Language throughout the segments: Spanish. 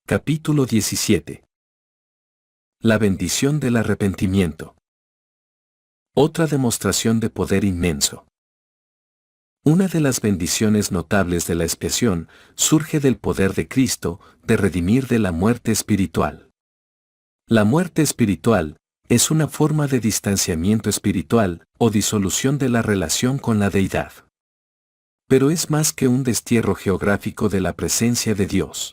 Capítulo 17. La bendición del arrepentimiento. Otra demostración de poder inmenso. Una de las bendiciones notables de la expiación surge del poder de Cristo de redimir de la muerte espiritual. La muerte espiritual es una forma de distanciamiento espiritual o disolución de la relación con la deidad. Pero es más que un destierro geográfico de la presencia de Dios.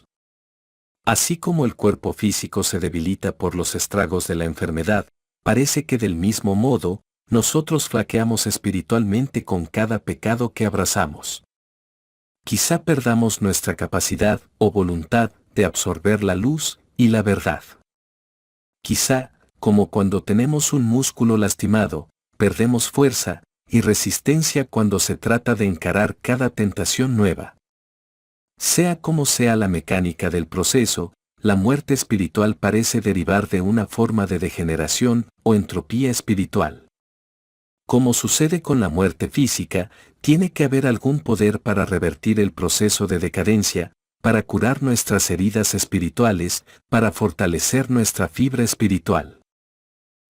Así como el cuerpo físico se debilita por los estragos de la enfermedad, parece que del mismo modo, nosotros flaqueamos espiritualmente con cada pecado que abrazamos. Quizá perdamos nuestra capacidad o voluntad de absorber la luz y la verdad. Quizá, como cuando tenemos un músculo lastimado, perdemos fuerza y resistencia cuando se trata de encarar cada tentación nueva. Sea como sea la mecánica del proceso, la muerte espiritual parece derivar de una forma de degeneración o entropía espiritual. Como sucede con la muerte física, tiene que haber algún poder para revertir el proceso de decadencia, para curar nuestras heridas espirituales, para fortalecer nuestra fibra espiritual.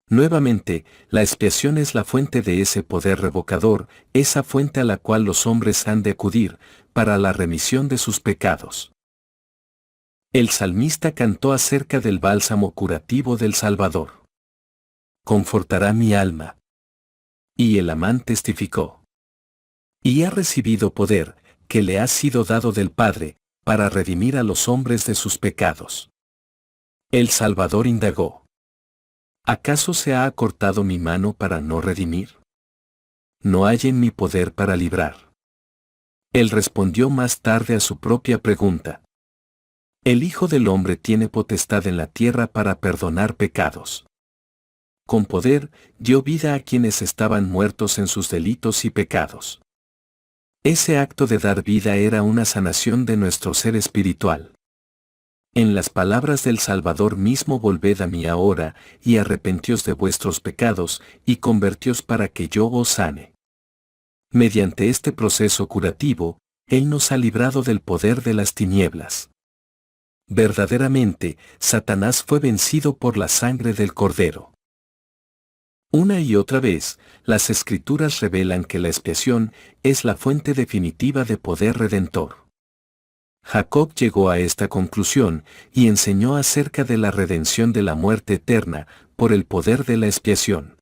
Nuevamente, la expiación es la fuente de ese poder revocador, esa fuente a la cual los hombres han de acudir, para la remisión de sus pecados. El salmista cantó acerca del bálsamo curativo del Salvador. Confortará mi alma. Y el Amán testificó. Y ha recibido poder, que le ha sido dado del Padre, para redimir a los hombres de sus pecados. El Salvador indagó. ¿Acaso se ha acortado mi mano para no redimir? ¿No hay en mi poder para librar? Él respondió más tarde a su propia pregunta. El Hijo del Hombre tiene potestad en la tierra para perdonar pecados. Con poder, dio vida a quienes estaban muertos en sus delitos y pecados. Ese acto de dar vida era una sanación de nuestro ser espiritual. En las palabras del Salvador mismo: volved a mí ahora, y arrepentíos de vuestros pecados, y convertíos para que yo os sane. Mediante este proceso curativo, Él nos ha librado del poder de las tinieblas. Verdaderamente, Satanás fue vencido por la sangre del Cordero. Una y otra vez, las Escrituras revelan que la expiación es la fuente definitiva de poder redentor. Jacob llegó a esta conclusión y enseñó acerca de la redención de la muerte eterna por el poder de la expiación.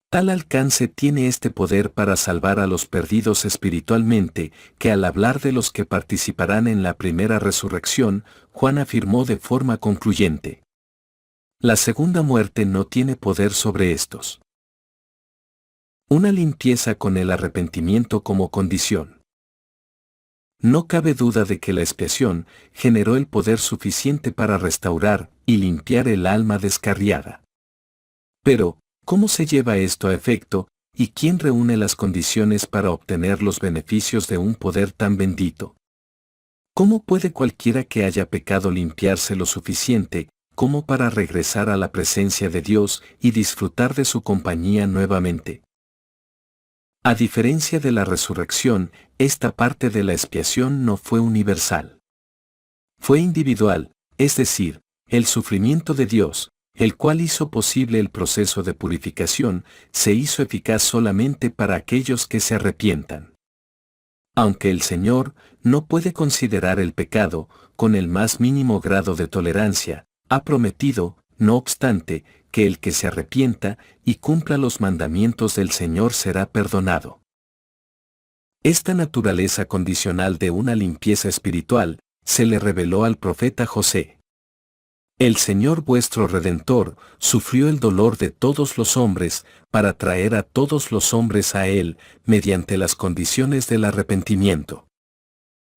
Tal alcance tiene este poder para salvar a los perdidos espiritualmente, que al hablar de los que participarán en la primera resurrección, Juan afirmó de forma concluyente: la segunda muerte no tiene poder sobre estos. Una limpieza con el arrepentimiento como condición. No cabe duda de que la expiación generó el poder suficiente para restaurar y limpiar el alma descarriada. Pero, ¿cómo se lleva esto a efecto, y quién reúne las condiciones para obtener los beneficios de un poder tan bendito? ¿Cómo puede cualquiera que haya pecado limpiarse lo suficiente como para regresar a la presencia de Dios y disfrutar de su compañía nuevamente? A diferencia de la resurrección, esta parte de la expiación no fue universal. Fue individual, es decir, el sufrimiento de Dios, el cual hizo posible el proceso de purificación, se hizo eficaz solamente para aquellos que se arrepientan. Aunque el Señor no puede considerar el pecado con el más mínimo grado de tolerancia, ha prometido, no obstante, que el que se arrepienta y cumpla los mandamientos del Señor será perdonado. Esta naturaleza condicional de una limpieza espiritual se le reveló al profeta José. El Señor vuestro Redentor sufrió el dolor de todos los hombres para traer a todos los hombres a Él mediante las condiciones del arrepentimiento.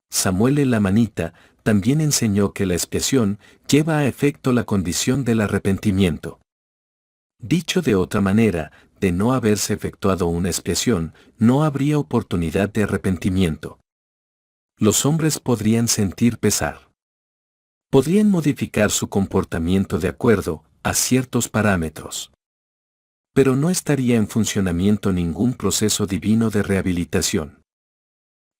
Samuel el amanita también enseñó que la expiación lleva a efecto la condición del arrepentimiento. Dicho de otra manera, de no haberse efectuado una expiación, no habría oportunidad de arrepentimiento. Los hombres podrían sentir pesar. Podrían modificar su comportamiento de acuerdo a ciertos parámetros. Pero no estaría en funcionamiento ningún proceso divino de rehabilitación.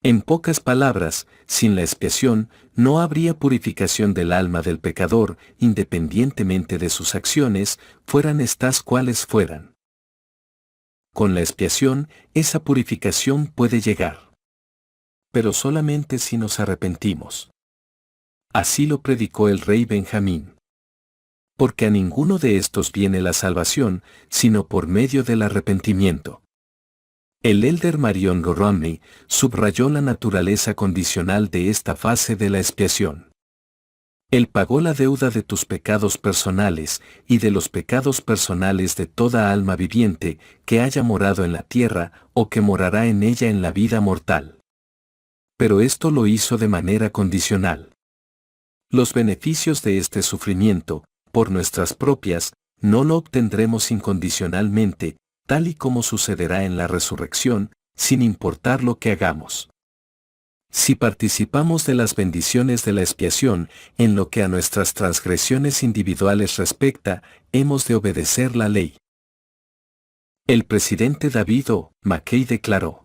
En pocas palabras, sin la expiación, no habría purificación del alma del pecador, independientemente de sus acciones, fueran estas cuales fueran. Con la expiación, esa purificación puede llegar. Pero solamente si nos arrepentimos. Así lo predicó el rey Benjamín. Porque a ninguno de estos viene la salvación, sino por medio del arrepentimiento. El elder Marion Romney subrayó la naturaleza condicional de esta fase de la expiación. Él pagó la deuda de tus pecados personales y de los pecados personales de toda alma viviente que haya morado en la tierra o que morará en ella en la vida mortal. Pero esto lo hizo de manera condicional. Los beneficios de este sufrimiento, por nuestras propias, no lo obtendremos incondicionalmente, tal y como sucederá en la resurrección, sin importar lo que hagamos. Si participamos de las bendiciones de la expiación, en lo que a nuestras transgresiones individuales respecta, hemos de obedecer la ley. El presidente David O. McKay declaró: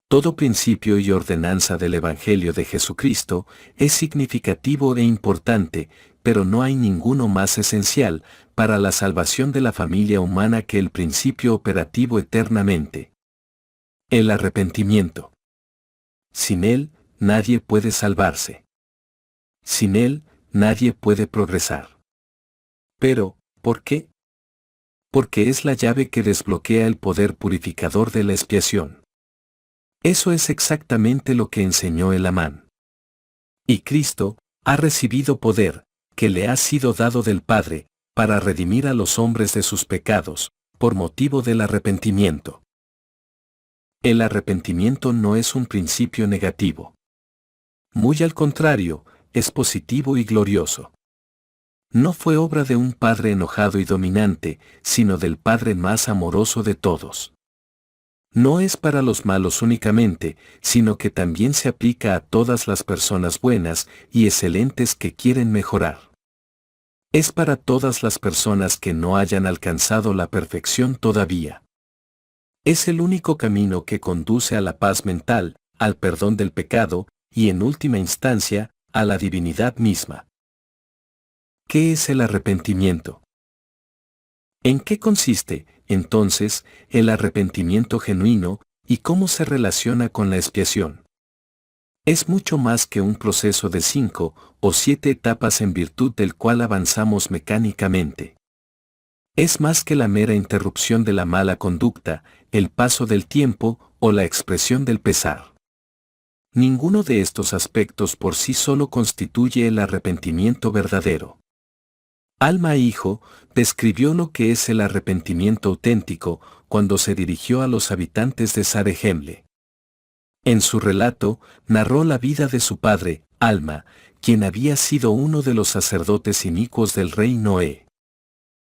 todo principio y ordenanza del Evangelio de Jesucristo es significativo e importante, pero no hay ninguno más esencial para la salvación de la familia humana que el principio operativo eternamente. El arrepentimiento. Sin él, nadie puede salvarse. Sin él, nadie puede progresar. Pero, ¿por qué? Porque es la llave que desbloquea el poder purificador de la expiación. Eso es exactamente lo que enseñó el Amán. Y Cristo ha recibido poder, que le ha sido dado del Padre, para redimir a los hombres de sus pecados, por motivo del arrepentimiento. El arrepentimiento no es un principio negativo. Muy al contrario, es positivo y glorioso. No fue obra de un Padre enojado y dominante, sino del Padre más amoroso de todos. No es para los malos únicamente, sino que también se aplica a todas las personas buenas y excelentes que quieren mejorar. Es para todas las personas que no hayan alcanzado la perfección todavía. Es el único camino que conduce a la paz mental, al perdón del pecado, y en última instancia, a la divinidad misma. ¿Qué es el arrepentimiento? ¿En qué consiste, entonces, el arrepentimiento genuino, y cómo se relaciona con la expiación? Es mucho más que un proceso de 5 o 7 etapas en virtud del cual avanzamos mecánicamente. Es más que la mera interrupción de la mala conducta, el paso del tiempo o la expresión del pesar. Ninguno de estos aspectos por sí solo constituye el arrepentimiento verdadero. Alma Hijo describió lo que es el arrepentimiento auténtico cuando se dirigió a los habitantes de Zarehemla. En su relato, narró la vida de su padre, Alma, quien había sido uno de los sacerdotes inicuos del rey Noé.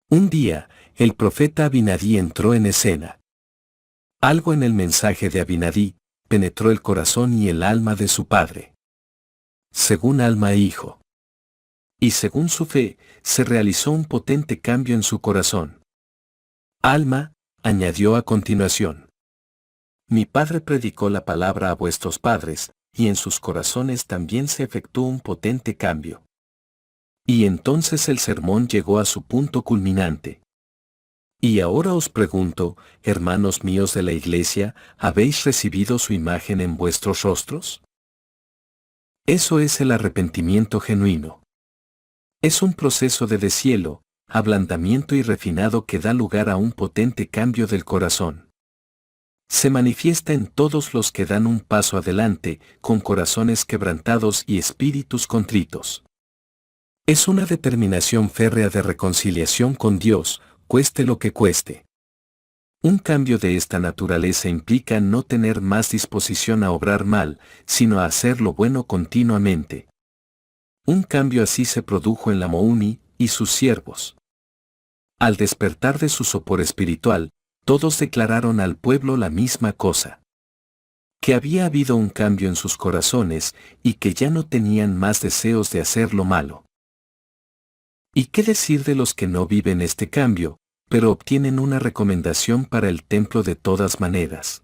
Un día, el profeta Abinadí entró en escena. Algo en el mensaje de Abinadí penetró el corazón y el alma de su padre. Según Alma Hijo. Y según su fe, se realizó un potente cambio en su corazón. Alma, añadió a continuación: mi padre predicó la palabra a vuestros padres, y en sus corazones también se efectuó un potente cambio. Y entonces el sermón llegó a su punto culminante. Y ahora os pregunto, hermanos míos de la iglesia, ¿habéis recibido su imagen en vuestros rostros? Eso es el arrepentimiento genuino. Es un proceso de deshielo, ablandamiento y refinado que da lugar a un potente cambio del corazón. Se manifiesta en todos los que dan un paso adelante, con corazones quebrantados y espíritus contritos. Es una determinación férrea de reconciliación con Dios, cueste lo que cueste. Un cambio de esta naturaleza implica no tener más disposición a obrar mal, sino a hacer lo bueno continuamente. Un cambio así se produjo en la Mouni y sus siervos. Al despertar de su sopor espiritual, todos declararon al pueblo la misma cosa: que había habido un cambio en sus corazones y que ya no tenían más deseos de hacer lo malo. ¿Y qué decir de los que no viven este cambio, pero obtienen una recomendación para el templo de todas maneras?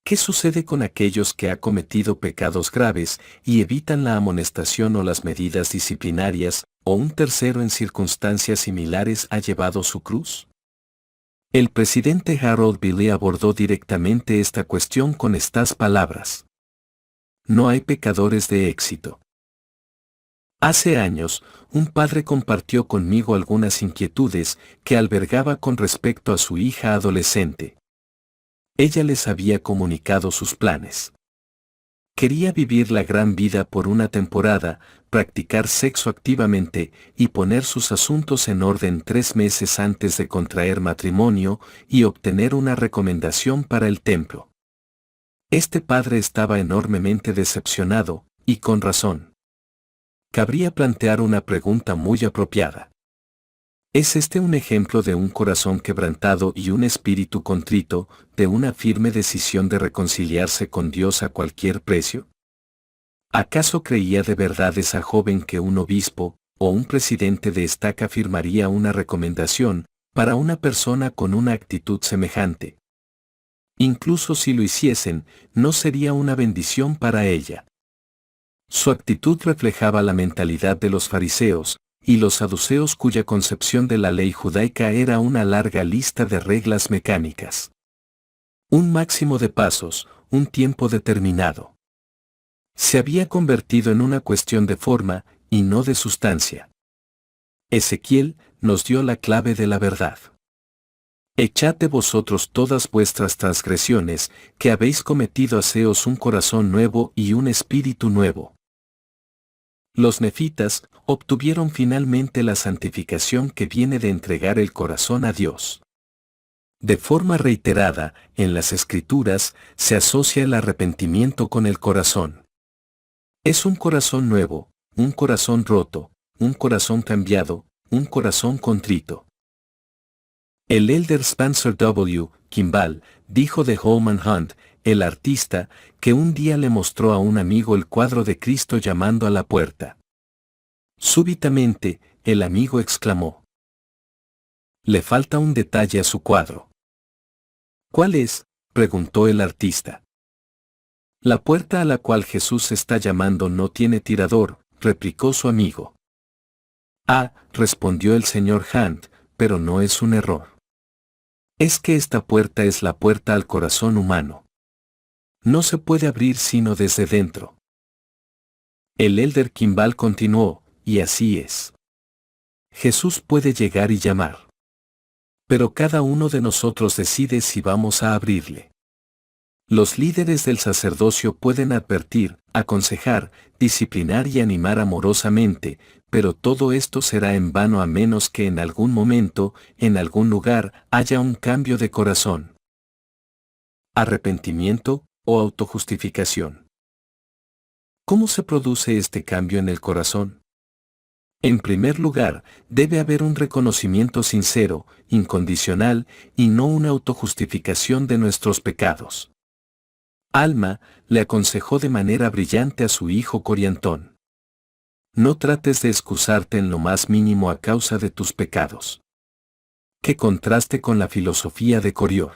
¿Qué sucede con aquellos que han cometido pecados graves y evitan la amonestación o las medidas disciplinarias, o un tercero en circunstancias similares ha llevado su cruz? El presidente Harold Billy abordó directamente esta cuestión con estas palabras: no hay pecadores de éxito. Hace años, un padre compartió conmigo algunas inquietudes que albergaba con respecto a su hija adolescente. Ella les había comunicado sus planes. Quería vivir la gran vida por una temporada, practicar sexo activamente y poner sus asuntos en orden 3 meses antes de contraer matrimonio y obtener una recomendación para el templo. Este padre estaba enormemente decepcionado, y con razón. Cabría plantear una pregunta muy apropiada. ¿Es este un ejemplo de un corazón quebrantado y un espíritu contrito, de una firme decisión de reconciliarse con Dios a cualquier precio? ¿Acaso creía de verdad esa joven que un obispo, o un presidente de estaca firmaría una recomendación, para una persona con una actitud semejante? Incluso si lo hiciesen, no sería una bendición para ella. Su actitud reflejaba la mentalidad de los fariseos y los saduceos, cuya concepción de la ley judaica era una larga lista de reglas mecánicas. Un máximo de pasos, un tiempo determinado. Se había convertido en una cuestión de forma, y no de sustancia. Ezequiel nos dio la clave de la verdad. Echad de vosotros todas vuestras transgresiones, que habéis cometido, haceos un corazón nuevo y un espíritu nuevo. Los nefitas obtuvieron finalmente la santificación que viene de entregar el corazón a Dios. De forma reiterada, en las Escrituras, se asocia el arrepentimiento con el corazón. Es un corazón nuevo, un corazón roto, un corazón cambiado, un corazón contrito. El elder Spencer W. Kimball dijo de Holman Hunt, el artista, que un día le mostró a un amigo el cuadro de Cristo llamando a la puerta. Súbitamente, el amigo exclamó: «Le falta un detalle a su cuadro». «¿Cuál es?», preguntó el artista. «La puerta a la cual Jesús está llamando no tiene tirador», replicó su amigo. «Ah», respondió el señor Hunt, «pero no es un error. Es que esta puerta es la puerta al corazón humano. No se puede abrir sino desde dentro». El elder Kimball continuó: «Y así es. Jesús puede llegar y llamar. Pero cada uno de nosotros decide si vamos a abrirle. Los líderes del sacerdocio pueden advertir, aconsejar, disciplinar y animar amorosamente, pero todo esto será en vano a menos que en algún momento, en algún lugar, haya un cambio de corazón. Arrepentimiento o autojustificación. ¿Cómo se produce este cambio en el corazón? En primer lugar, debe haber un reconocimiento sincero, incondicional, y no una autojustificación de nuestros pecados. Alma le aconsejó de manera brillante a su hijo Coriantón: «No trates de excusarte en lo más mínimo a causa de tus pecados». Qué contraste con la filosofía de Corior.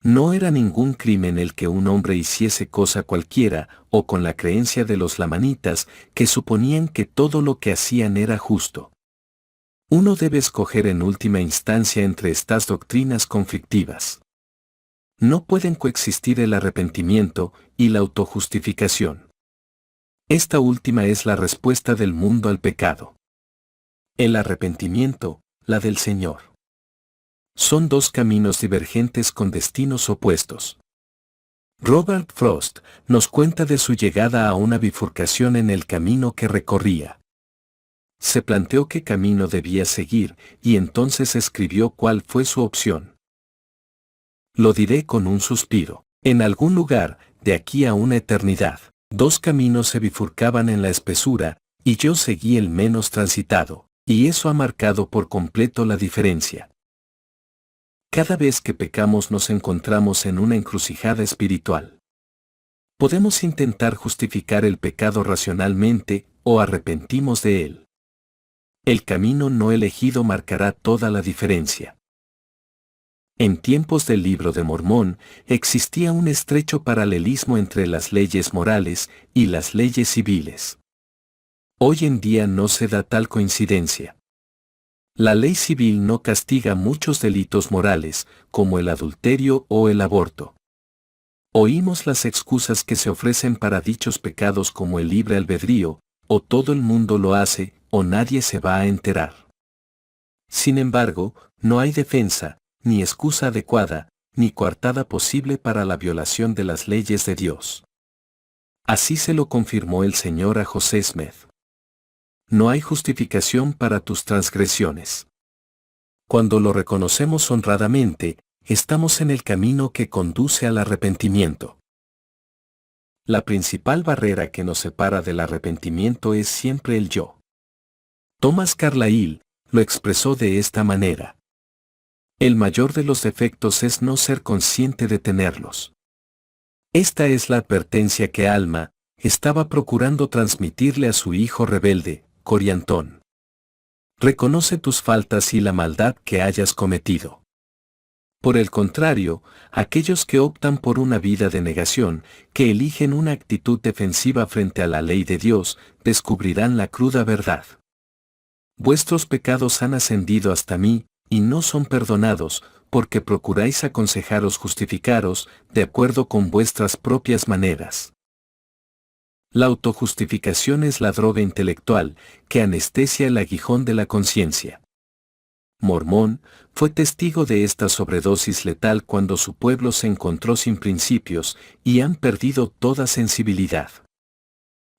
No era ningún crimen el que un hombre hiciese cosa cualquiera, o con la creencia de los lamanitas, que suponían que todo lo que hacían era justo. Uno debe escoger en última instancia entre estas doctrinas conflictivas. No pueden coexistir el arrepentimiento y la autojustificación. Esta última es la respuesta del mundo al pecado. El arrepentimiento, la del Señor. Son dos caminos divergentes con destinos opuestos. Robert Frost nos cuenta de su llegada a una bifurcación en el camino que recorría. Se planteó qué camino debía seguir y entonces escribió cuál fue su opción. Lo diré con un suspiro. En algún lugar, de aquí a una eternidad, dos caminos se bifurcaban en la espesura, y yo seguí el menos transitado, y eso ha marcado por completo la diferencia. Cada vez que pecamos nos encontramos en una encrucijada espiritual. Podemos intentar justificar el pecado racionalmente, o arrepentimos de él. El camino no elegido marcará toda la diferencia. En tiempos del Libro de Mormón, existía un estrecho paralelismo entre las leyes morales y las leyes civiles. Hoy en día no se da tal coincidencia. La ley civil no castiga muchos delitos morales, como el adulterio o el aborto. Oímos las excusas que se ofrecen para dichos pecados como el libre albedrío, o todo el mundo lo hace, o nadie se va a enterar. Sin embargo, no hay defensa, ni excusa adecuada, ni coartada posible para la violación de las leyes de Dios. Así se lo confirmó el Señor a José Smith. No hay justificación para tus transgresiones. Cuando lo reconocemos honradamente, estamos en el camino que conduce al arrepentimiento. La principal barrera que nos separa del arrepentimiento es siempre el yo. Thomas Carlyle lo expresó de esta manera. El mayor de los defectos es no ser consciente de tenerlos. Esta es la advertencia que Alma estaba procurando transmitirle a su hijo rebelde, Coriantón. Reconoce tus faltas y la maldad que hayas cometido. Por el contrario, aquellos que optan por una vida de negación, que eligen una actitud defensiva frente a la ley de Dios, descubrirán la cruda verdad. Vuestros pecados han ascendido hasta mí, y no son perdonados, porque procuráis aconsejaros justificaros, de acuerdo con vuestras propias maneras. La autojustificación es la droga intelectual, que anestesia el aguijón de la conciencia. Mormón fue testigo de esta sobredosis letal cuando su pueblo se encontró sin principios y han perdido toda sensibilidad.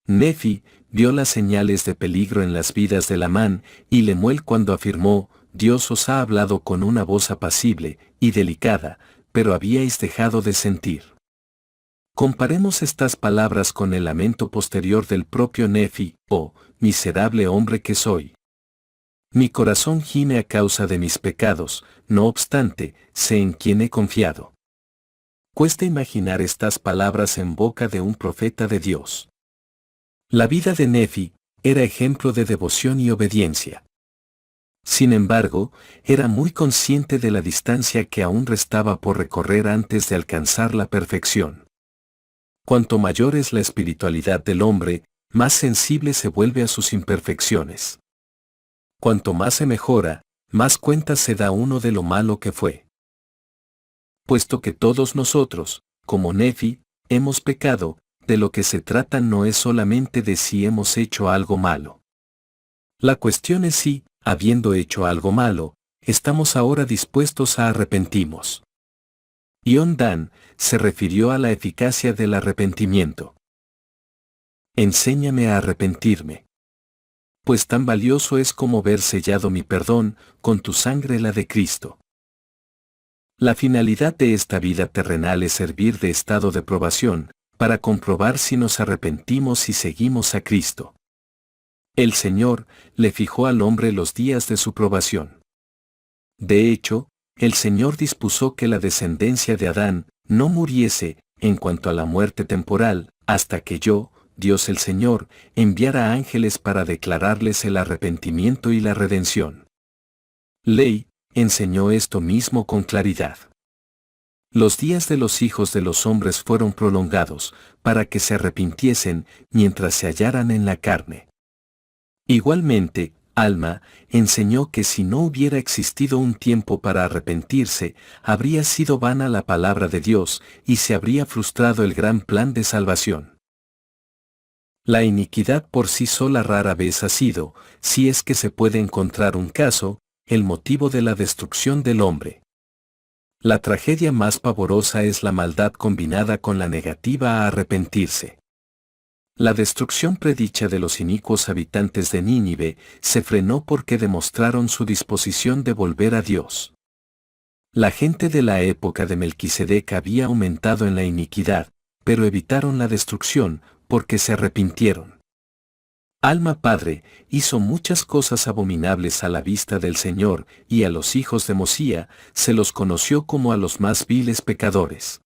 Nefi vio las señales de peligro en las vidas de Lamán y Lemuel cuando afirmó: Dios os ha hablado con una voz apacible y delicada, pero habíais dejado de sentir. Comparemos estas palabras con el lamento posterior del propio Nefi: oh, miserable hombre que soy. Mi corazón gime a causa de mis pecados, no obstante, sé en quién he confiado. Cuesta imaginar estas palabras en boca de un profeta de Dios. La vida de Nefi era ejemplo de devoción y obediencia. Sin embargo, era muy consciente de la distancia que aún restaba por recorrer antes de alcanzar la perfección. Cuanto mayor es la espiritualidad del hombre, más sensible se vuelve a sus imperfecciones. Cuanto más se mejora, más cuenta se da uno de lo malo que fue. Puesto que todos nosotros, como Nefi, hemos pecado, de lo que se trata no es solamente de si hemos hecho algo malo. La cuestión es si, habiendo hecho algo malo, estamos ahora dispuestos a arrepentirnos. Yondan se refirió a la eficacia del arrepentimiento. Enséñame a arrepentirme. Pues tan valioso es como ver sellado mi perdón, con tu sangre la de Cristo. La finalidad de esta vida terrenal es servir de estado de probación, para comprobar si nos arrepentimos y seguimos a Cristo. El Señor le fijó al hombre los días de su probación. De hecho, el Señor dispuso que la descendencia de Adán no muriese, en cuanto a la muerte temporal, hasta que yo, Dios el Señor, enviara ángeles para declararles el arrepentimiento y la redención. Ley enseñó esto mismo con claridad. Los días de los hijos de los hombres fueron prolongados, para que se arrepintiesen mientras se hallaran en la carne. Igualmente, Alma enseñó que si no hubiera existido un tiempo para arrepentirse, habría sido vana la palabra de Dios y se habría frustrado el gran plan de salvación. La iniquidad por sí sola rara vez ha sido, si es que se puede encontrar un caso, el motivo de la destrucción del hombre. La tragedia más pavorosa es la maldad combinada con la negativa a arrepentirse. La destrucción predicha de los inicuos habitantes de Nínive se frenó porque demostraron su disposición de volver a Dios. La gente de la época de Melquisedec había aumentado en la iniquidad, pero evitaron la destrucción, porque se arrepintieron. Alma Padre hizo muchas cosas abominables a la vista del Señor, y a los hijos de Mosía se los conoció como a los más viles pecadores.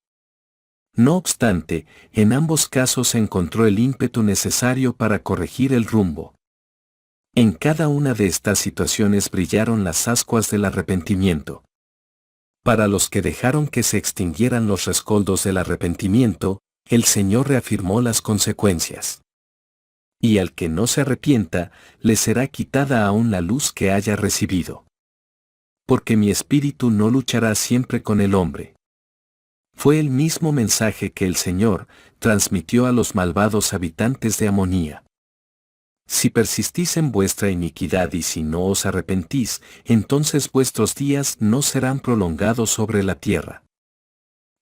No obstante, en ambos casos se encontró el ímpetu necesario para corregir el rumbo. En cada una de estas situaciones brillaron las ascuas del arrepentimiento. Para los que dejaron que se extinguieran los rescoldos del arrepentimiento, el Señor reafirmó las consecuencias. Y al que no se arrepienta, le será quitada aún la luz que haya recibido. Porque mi espíritu no luchará siempre con el hombre. Fue el mismo mensaje que el Señor transmitió a los malvados habitantes de Amonía. Si persistís en vuestra iniquidad y si no os arrepentís, entonces vuestros días no serán prolongados sobre la tierra.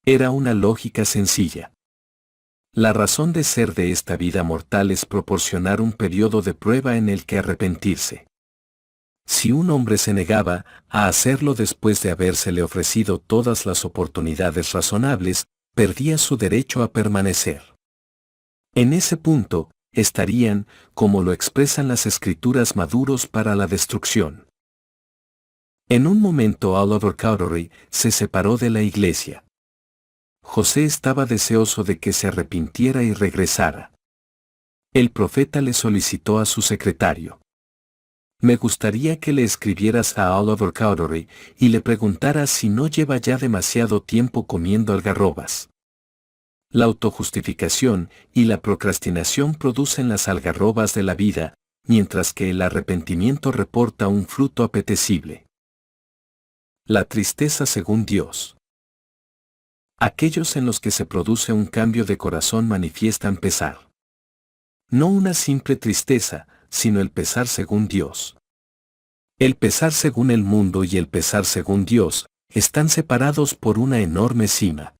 Era una lógica sencilla. La razón de ser de esta vida mortal es proporcionar un periodo de prueba en el que arrepentirse. Si un hombre se negaba a hacerlo después de habérsele ofrecido todas las oportunidades razonables, perdía su derecho a permanecer. En ese punto, estarían, como lo expresan las Escrituras, maduros para la destrucción. En un momento Oliver Cowdery se separó de la iglesia. José estaba deseoso de que se arrepintiera y regresara. El profeta le solicitó a su secretario: me gustaría que le escribieras a Oliver Cowdery y le preguntaras si no lleva ya demasiado tiempo comiendo algarrobas. La autojustificación y la procrastinación producen las algarrobas de la vida, mientras que el arrepentimiento reporta un fruto apetecible. La tristeza según Dios. Aquellos en los que se produce un cambio de corazón manifiestan pesar. No una simple tristeza, sino el pesar según Dios. El pesar según el mundo y el pesar según Dios están separados por una enorme cima.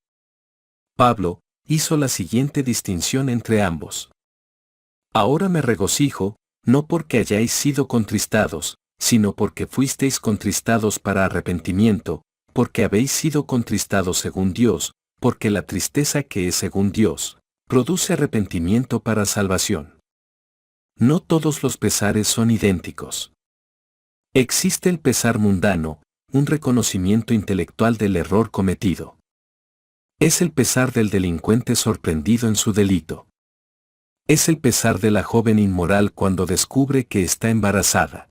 Pablo hizo la siguiente distinción entre ambos. Ahora me regocijo, no porque hayáis sido contristados, sino porque fuisteis contristados para arrepentimiento, porque habéis sido contristados según Dios, porque la tristeza que es según Dios produce arrepentimiento para salvación. No todos los pesares son idénticos. Existe el pesar mundano, un reconocimiento intelectual del error cometido. Es el pesar del delincuente sorprendido en su delito. Es el pesar de la joven inmoral cuando descubre que está embarazada.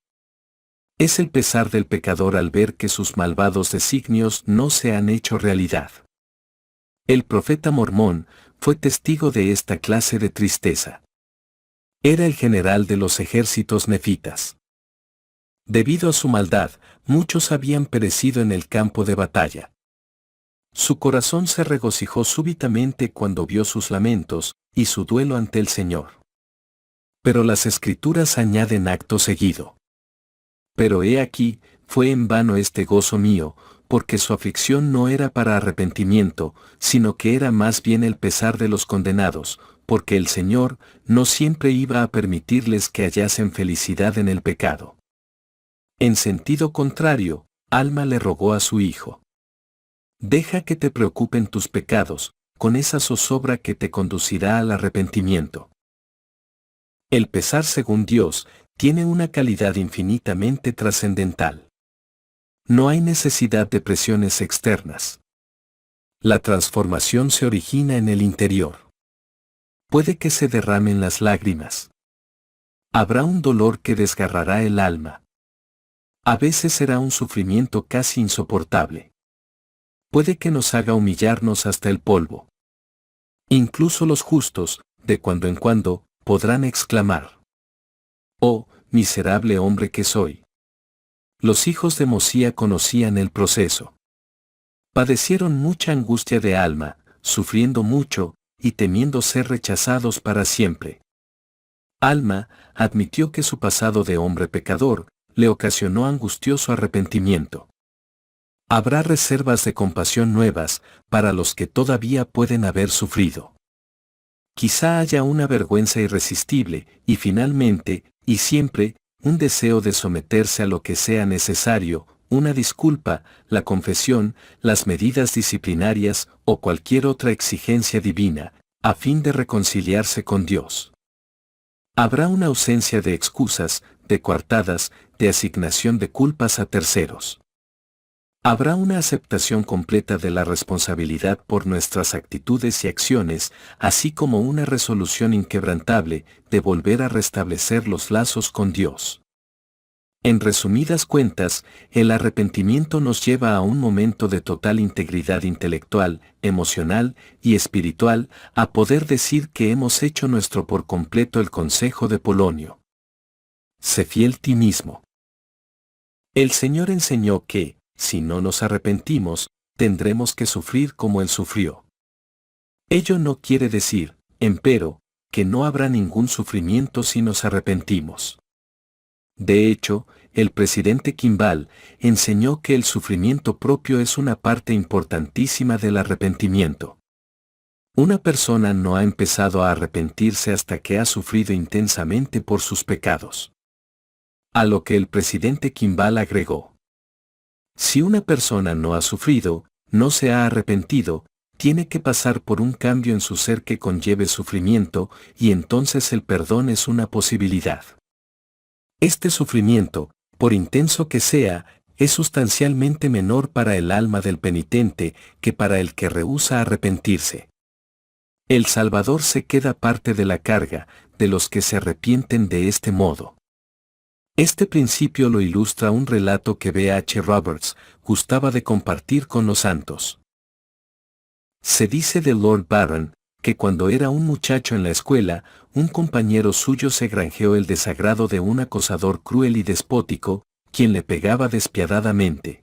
Es el pesar del pecador al ver que sus malvados designios no se han hecho realidad. El profeta mormón fue testigo de esta clase de tristeza. Era el general de los ejércitos nefitas. Debido a su maldad, muchos habían perecido en el campo de batalla. Su corazón se regocijó súbitamente cuando vio sus lamentos y su duelo ante el Señor. Pero las Escrituras añaden acto seguido: pero he aquí, fue en vano este gozo mío, porque su aflicción no era para arrepentimiento, sino que era más bien el pesar de los condenados, porque el Señor no siempre iba a permitirles que hallasen felicidad en el pecado. En sentido contrario, Alma le rogó a su hijo: deja que te preocupen tus pecados, con esa zozobra que te conducirá al arrepentimiento. El pesar según Dios tiene una calidad infinitamente trascendental. No hay necesidad de presiones externas. La transformación se origina en el interior. Puede que se derramen las lágrimas. Habrá un dolor que desgarrará el alma. A veces será un sufrimiento casi insoportable. Puede que nos haga humillarnos hasta el polvo. Incluso los justos, de cuando en cuando, podrán exclamar: «Oh, miserable hombre que soy». Los hijos de Mosía conocían el proceso. Padecieron mucha angustia de alma, sufriendo mucho, y temiendo ser rechazados para siempre. Alma admitió que su pasado de hombre pecador le ocasionó angustioso arrepentimiento. Habrá reservas de compasión nuevas para los que todavía pueden haber sufrido. Quizá haya una vergüenza irresistible, y finalmente, y siempre, un deseo de someterse a lo que sea necesario, una disculpa, la confesión, las medidas disciplinarias o cualquier otra exigencia divina, a fin de reconciliarse con Dios. Habrá una ausencia de excusas, de coartadas, de asignación de culpas a terceros. Habrá una aceptación completa de la responsabilidad por nuestras actitudes y acciones, así como una resolución inquebrantable de volver a restablecer los lazos con Dios. En resumidas cuentas, el arrepentimiento nos lleva a un momento de total integridad intelectual, emocional y espiritual, a poder decir que hemos hecho nuestro por completo el consejo de Polonio. Sé fiel ti mismo. El Señor enseñó que, si no nos arrepentimos, tendremos que sufrir como Él sufrió. Ello no quiere decir, empero, que no habrá ningún sufrimiento si nos arrepentimos. De hecho, el presidente Kimball enseñó que el sufrimiento propio es una parte importantísima del arrepentimiento. Una persona no ha empezado a arrepentirse hasta que ha sufrido intensamente por sus pecados. A lo que el presidente Kimball agregó: si una persona no ha sufrido, no se ha arrepentido, tiene que pasar por un cambio en su ser que conlleve sufrimiento, y entonces el perdón es una posibilidad. Este sufrimiento, por intenso que sea, es sustancialmente menor para el alma del penitente que para el que rehúsa arrepentirse. El Salvador se queda parte de la carga de los que se arrepienten de este modo. Este principio lo ilustra un relato que B. H. Roberts gustaba de compartir con los santos. Se dice de Lord Byron, que cuando era un muchacho en la escuela, un compañero suyo se granjeó el desagrado de un acosador cruel y despótico, quien le pegaba despiadadamente.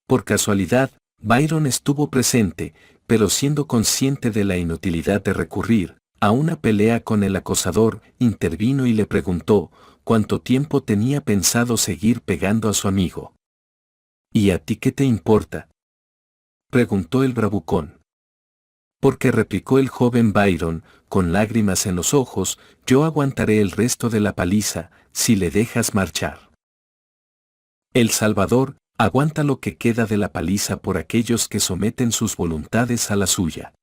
Por casualidad, Byron estuvo presente, pero siendo consciente de la inutilidad de recurrir a una pelea con el acosador, intervino y le preguntó cuánto tiempo tenía pensado seguir pegando a su amigo. ¿Y a ti qué te importa?, preguntó el bravucón. Porque, replicó el joven Byron, con lágrimas en los ojos, yo aguantaré el resto de la paliza, si le dejas marchar. El Salvador aguanta lo que queda de la paliza por aquellos que someten sus voluntades a la suya.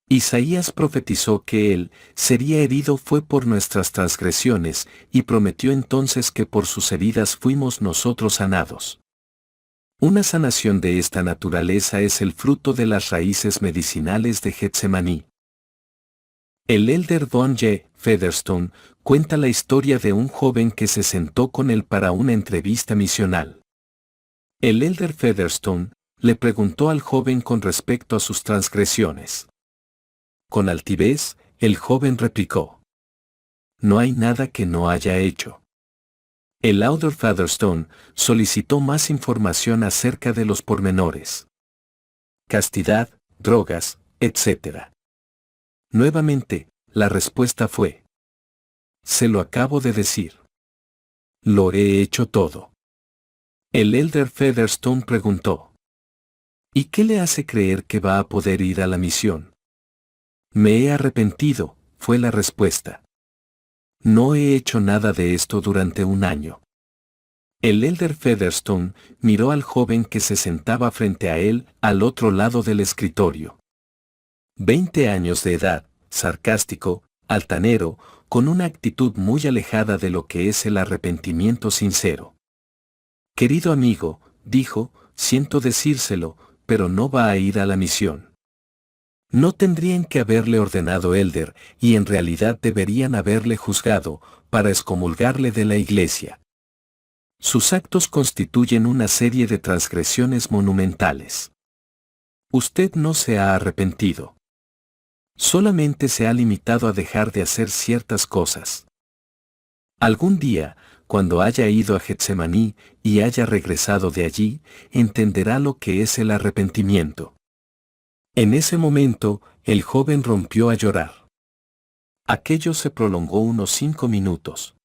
Isaías profetizó que Él sería herido fue por nuestras transgresiones, y prometió entonces que por sus heridas fuimos nosotros sanados. Una sanación de esta naturaleza es el fruto de las raíces medicinales de Getsemaní. El elder Don J. Featherstone cuenta la historia de un joven que se sentó con él para una entrevista misional. El elder Featherstone le preguntó al joven con respecto a sus transgresiones. Con altivez, el joven replicó: no hay nada que no haya hecho. El elder Featherstone solicitó más información acerca de los pormenores. Castidad, drogas, etc. Nuevamente, la respuesta fue: se lo acabo de decir. Lo he hecho todo. El elder Featherstone preguntó: ¿y qué le hace creer que va a poder ir a la misión? Me he arrepentido, fue la respuesta. No he hecho nada de esto durante un año. El elder Featherstone miró al joven que se sentaba frente a él, al otro lado del escritorio. 20 años de edad, sarcástico, altanero, con una actitud muy alejada de lo que es el arrepentimiento sincero. Querido amigo, dijo, siento decírselo, pero no va a ir a la misión. No tendrían que haberle ordenado elder, y en realidad deberían haberle juzgado, para excomulgarle de la iglesia. Sus actos constituyen una serie de transgresiones monumentales. Usted no se ha arrepentido. Solamente se ha limitado a dejar de hacer ciertas cosas. Algún día, cuando haya ido a Getsemaní y haya regresado de allí, entenderá lo que es el arrepentimiento. En ese momento, el joven rompió a llorar. Aquello se prolongó unos 5 minutos.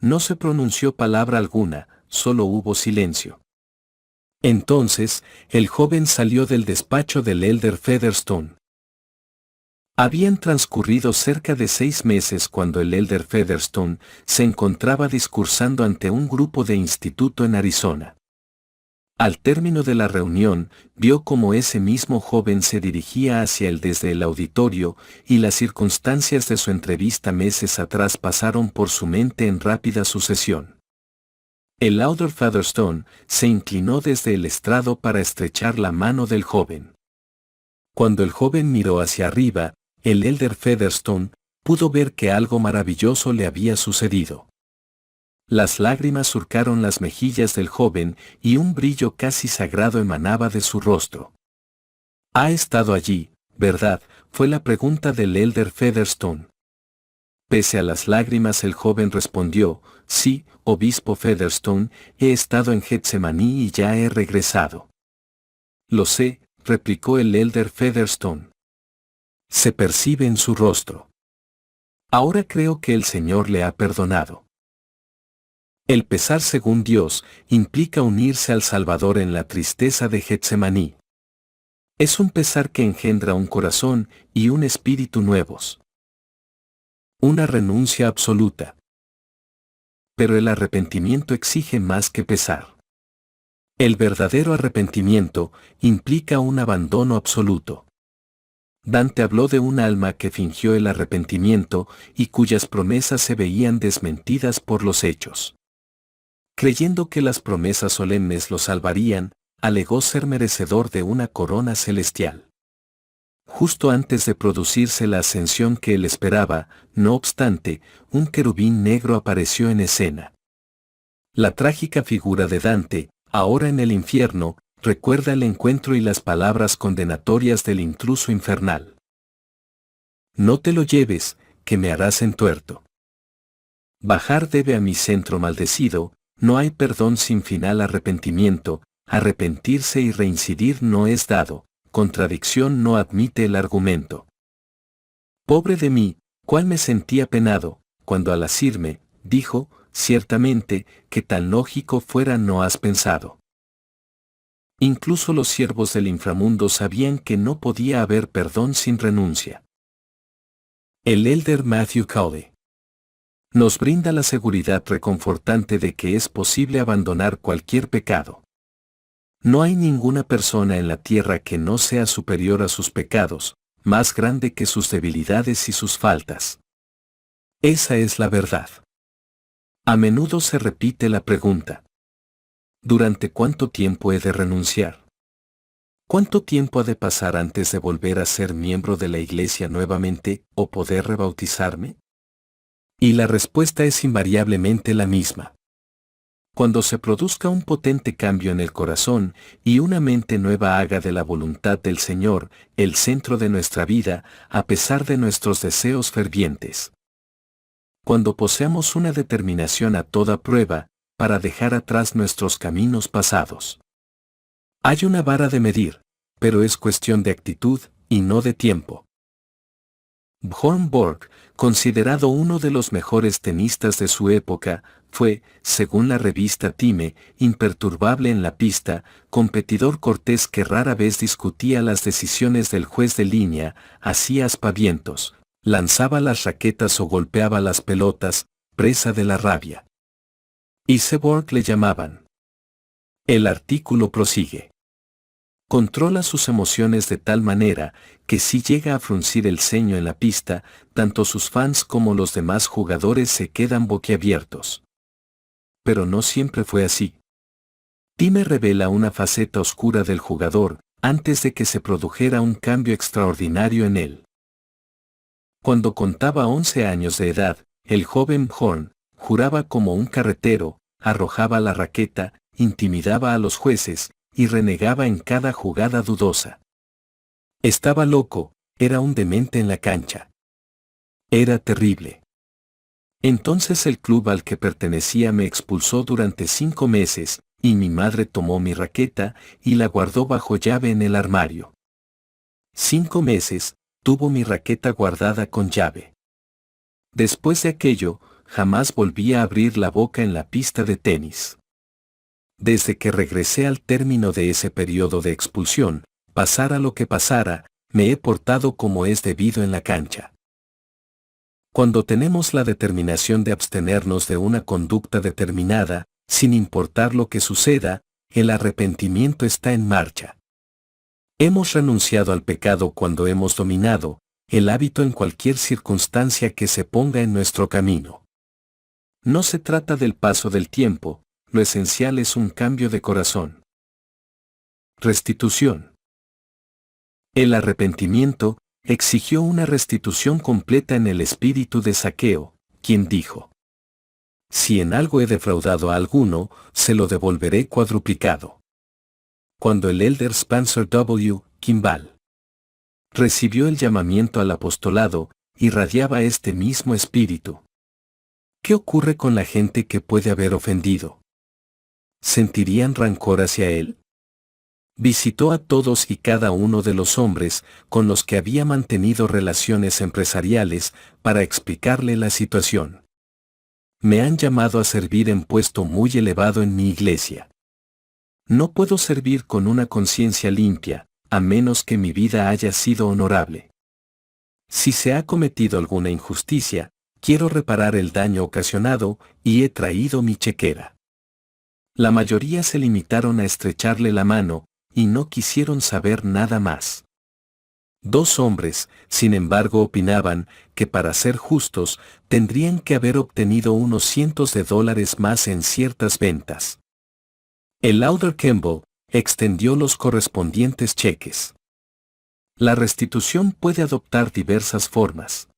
No se pronunció palabra alguna, solo hubo silencio. Entonces, el joven salió del despacho del elder Featherstone. Habían transcurrido cerca de 6 meses cuando el elder Featherstone se encontraba discursando ante un grupo de instituto en Arizona. Al término de la reunión, vio cómo ese mismo joven se dirigía hacia él desde el auditorio, y las circunstancias de su entrevista meses atrás pasaron por su mente en rápida sucesión. El elder Featherstone se inclinó desde el estrado para estrechar la mano del joven. Cuando el joven miró hacia arriba, el elder Featherstone pudo ver que algo maravilloso le había sucedido. Las lágrimas surcaron las mejillas del joven y un brillo casi sagrado emanaba de su rostro. «¿Ha estado allí, verdad?», fue la pregunta del elder Featherstone. Pese a las lágrimas el joven respondió: «Sí, obispo Featherstone, he estado en Getsemaní y ya he regresado». «Lo sé», replicó el elder Featherstone. Se percibe en su rostro. Ahora creo que el Señor le ha perdonado. El pesar según Dios implica unirse al Salvador en la tristeza de Getsemaní. Es un pesar que engendra un corazón y un espíritu nuevos. Una renuncia absoluta. Pero el arrepentimiento exige más que pesar. El verdadero arrepentimiento implica un abandono absoluto. Dante habló de un alma que fingió el arrepentimiento y cuyas promesas se veían desmentidas por los hechos. Creyendo que las promesas solemnes lo salvarían, alegó ser merecedor de una corona celestial. Justo antes de producirse la ascensión que él esperaba, no obstante, un querubín negro apareció en escena. La trágica figura de Dante, ahora en el infierno, recuerda el encuentro y las palabras condenatorias del intruso infernal. «No te lo lleves, que me harás entuerto. Bajar debe a mi centro maldecido, no hay perdón sin final arrepentimiento, arrepentirse y reincidir no es dado, contradicción no admite el argumento. Pobre de mí, cuál me sentía penado, cuando al asirme, dijo, ciertamente, que tan lógico fuera no has pensado». Incluso los siervos del inframundo sabían que no podía haber perdón sin renuncia. El elder Matthew Cowley nos brinda la seguridad reconfortante de que es posible abandonar cualquier pecado. No hay ninguna persona en la tierra que no sea superior a sus pecados, más grande que sus debilidades y sus faltas. Esa es la verdad. A menudo se repite la pregunta: ¿durante cuánto tiempo he de renunciar? ¿Cuánto tiempo ha de pasar antes de volver a ser miembro de la iglesia nuevamente o poder rebautizarme? Y la respuesta es invariablemente la misma. Cuando se produzca un potente cambio en el corazón y una mente nueva haga de la voluntad del Señor el centro de nuestra vida, a pesar de nuestros deseos fervientes. Cuando poseamos una determinación a toda prueba, para dejar atrás nuestros caminos pasados. Hay una vara de medir, pero es cuestión de actitud y no de tiempo. Björn Borg, considerado uno de los mejores tenistas de su época, fue, según la revista Time, imperturbable en la pista, competidor cortés que rara vez discutía las decisiones del juez de línea, hacía aspavientos, lanzaba las raquetas o golpeaba las pelotas, presa de la rabia. Y Seborg le llamaban. El artículo prosigue. Controla sus emociones de tal manera que si llega a fruncir el ceño en la pista, tanto sus fans como los demás jugadores se quedan boquiabiertos. Pero no siempre fue así. Time revela una faceta oscura del jugador antes de que se produjera un cambio extraordinario en él. Cuando contaba 11 años de edad, el joven Björn juraba como un carretero, arrojaba la raqueta, intimidaba a los jueces, y renegaba en cada jugada dudosa. Estaba loco, era un demente en la cancha. Era terrible. Entonces el club al que pertenecía me expulsó durante 5 meses, y mi madre tomó mi raqueta y la guardó bajo llave en el armario. 5 meses, tuvo mi raqueta guardada con llave. Después de aquello, jamás volví a abrir la boca en la pista de tenis. Desde que regresé al término de ese periodo de expulsión, pasara lo que pasara, me he portado como es debido en la cancha. Cuando tenemos la determinación de abstenernos de una conducta determinada, sin importar lo que suceda, el arrepentimiento está en marcha. Hemos renunciado al pecado cuando hemos dominado el hábito en cualquier circunstancia que se ponga en nuestro camino. No se trata del paso del tiempo, lo esencial es un cambio de corazón. Restitución. El arrepentimiento exigió una restitución completa en el espíritu de Zaqueo, quien dijo: Si en algo he defraudado a alguno, se lo devolveré cuadruplicado. Cuando el elder Spencer W. Kimball recibió el llamamiento al apostolado, irradiaba este mismo espíritu. ¿Qué ocurre con la gente que puede haber ofendido? ¿Sentirían rancor hacia él? Visitó a todos y cada uno de los hombres con los que había mantenido relaciones empresariales para explicarle la situación. Me han llamado a servir en puesto muy elevado en mi iglesia. No puedo servir con una conciencia limpia, a menos que mi vida haya sido honorable. Si se ha cometido alguna injusticia, quiero reparar el daño ocasionado y he traído mi chequera. La mayoría se limitaron a estrecharle la mano y no quisieron saber nada más. 2 hombres, sin embargo, opinaban que para ser justos tendrían que haber obtenido unos cientos de dólares más en ciertas ventas. El elder Kimball extendió los correspondientes cheques. La restitución puede adoptar diversas formas.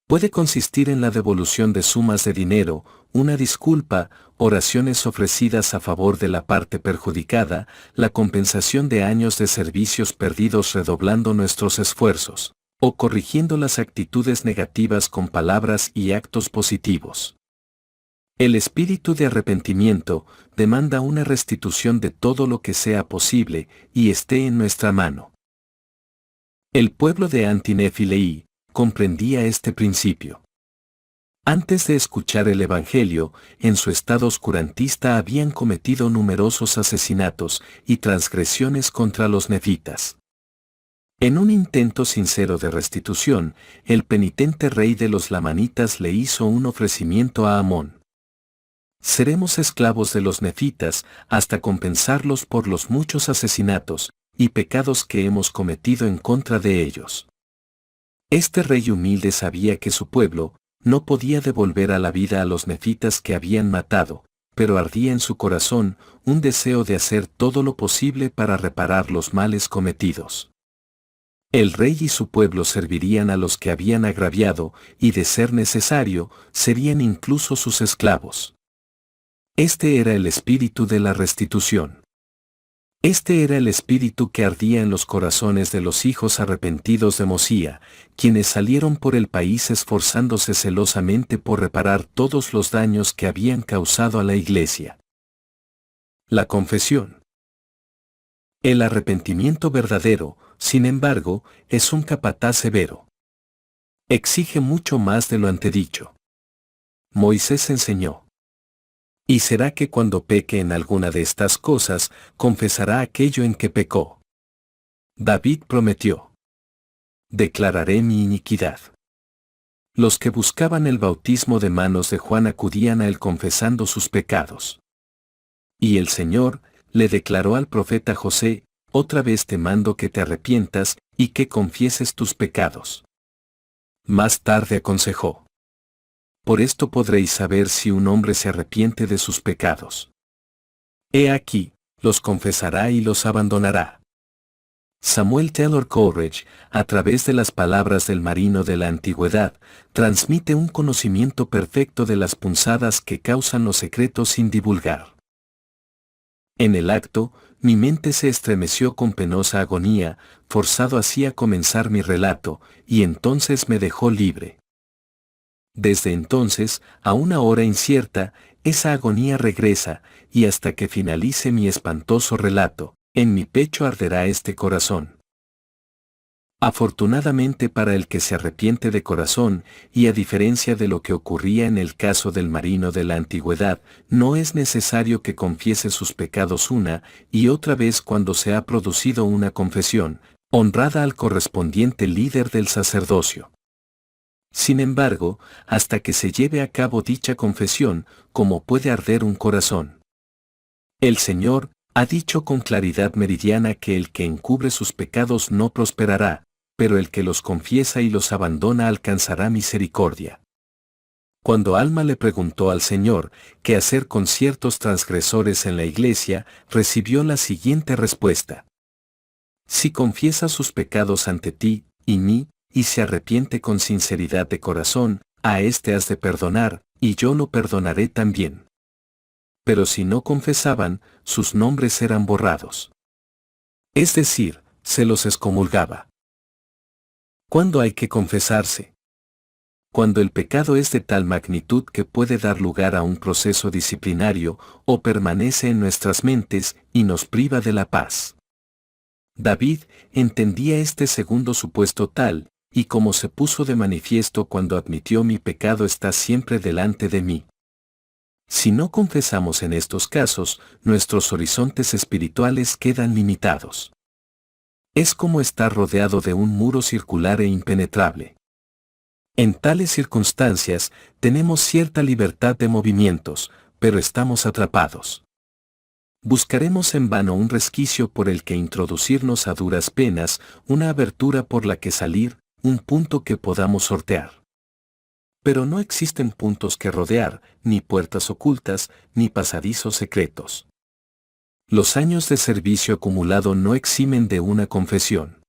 Puede consistir en la devolución de sumas de dinero, una disculpa, oraciones ofrecidas a favor de la parte perjudicada, la compensación de años de servicios perdidos redoblando nuestros esfuerzos, o corrigiendo las actitudes negativas con palabras y actos positivos. El espíritu de arrepentimiento demanda una restitución de todo lo que sea posible y esté en nuestra mano. El pueblo de Antinefilei comprendía este principio. Antes de escuchar el Evangelio, en su estado oscurantista habían cometido numerosos asesinatos y transgresiones contra los nefitas. En un intento sincero de restitución, el penitente rey de los lamanitas le hizo un ofrecimiento a Amón. Seremos esclavos de los nefitas hasta compensarlos por los muchos asesinatos y pecados que hemos cometido en contra de ellos. Este rey humilde sabía que su pueblo no podía devolver a la vida a los nefitas que habían matado, pero ardía en su corazón un deseo de hacer todo lo posible para reparar los males cometidos. El rey y su pueblo servirían a los que habían agraviado y, de ser necesario, serían incluso sus esclavos. Este era el espíritu de la restitución. Este era el espíritu que ardía en los corazones de los hijos arrepentidos de Mosía, quienes salieron por el país esforzándose celosamente por reparar todos los daños que habían causado a la iglesia. La confesión. El arrepentimiento verdadero, sin embargo, es un capataz severo. Exige mucho más de lo antedicho. Moisés enseñó: y será que cuando peque en alguna de estas cosas, confesará aquello en que pecó. David prometió: declararé mi iniquidad. Los que buscaban el bautismo de manos de Juan acudían a él confesando sus pecados. Y el Señor le declaró al profeta José: otra vez te mando que te arrepientas y que confieses tus pecados. Más tarde aconsejó: por esto podréis saber si un hombre se arrepiente de sus pecados. He aquí, los confesará y los abandonará. Samuel Taylor Coleridge, a través de las palabras del marino de la antigüedad, transmite un conocimiento perfecto de las punzadas que causan los secretos sin divulgar. En el acto, mi mente se estremeció con penosa agonía, forzado así a comenzar mi relato, y entonces me dejó libre. Desde entonces, a una hora incierta, esa agonía regresa, y hasta que finalice mi espantoso relato, en mi pecho arderá este corazón. Afortunadamente para el que se arrepiente de corazón, y a diferencia de lo que ocurría en el caso del marino de la antigüedad, no es necesario que confiese sus pecados una y otra vez cuando se ha producido una confesión, honrada al correspondiente líder del sacerdocio. Sin embargo, hasta que se lleve a cabo dicha confesión, ¿cómo puede arder un corazón? El Señor ha dicho con claridad meridiana que el que encubre sus pecados no prosperará, pero el que los confiesa y los abandona alcanzará misericordia. Cuando Alma le preguntó al Señor qué hacer con ciertos transgresores en la iglesia, recibió la siguiente respuesta: si confiesa sus pecados ante ti y mí, y se arrepiente con sinceridad de corazón, a éste has de perdonar, y yo lo perdonaré también. Pero si no confesaban, sus nombres eran borrados. Es decir, se los excomulgaba. ¿Cuándo hay que confesarse? Cuando el pecado es de tal magnitud que puede dar lugar a un proceso disciplinario, o permanece en nuestras mentes y nos priva de la paz. David entendía este segundo supuesto tal, y como se puso de manifiesto cuando admitió mi pecado está siempre delante de mí. Si no confesamos en estos casos, nuestros horizontes espirituales quedan limitados. Es como estar rodeado de un muro circular e impenetrable. En tales circunstancias, tenemos cierta libertad de movimientos, pero estamos atrapados. Buscaremos en vano un resquicio por el que introducirnos a duras penas, una abertura por la que salir, un punto que podamos sortear. Pero no existen puntos que rodear, ni puertas ocultas, ni pasadizos secretos. Los años de servicio acumulado no eximen de una confesión.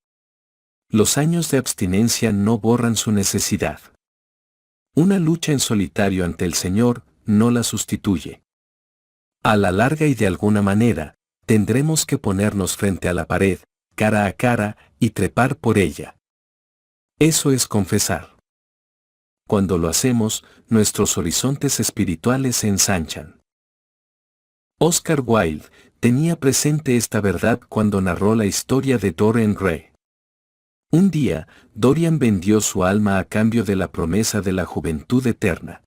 Los años de abstinencia no borran su necesidad. Una lucha en solitario ante el Señor no la sustituye. A la larga y de alguna manera, tendremos que ponernos frente a la pared, cara a cara, y trepar por ella. Eso es confesar. Cuando lo hacemos, nuestros horizontes espirituales se ensanchan. Oscar Wilde tenía presente esta verdad cuando narró la historia de Dorian Gray. Un día, Dorian vendió su alma a cambio de la promesa de la juventud eterna.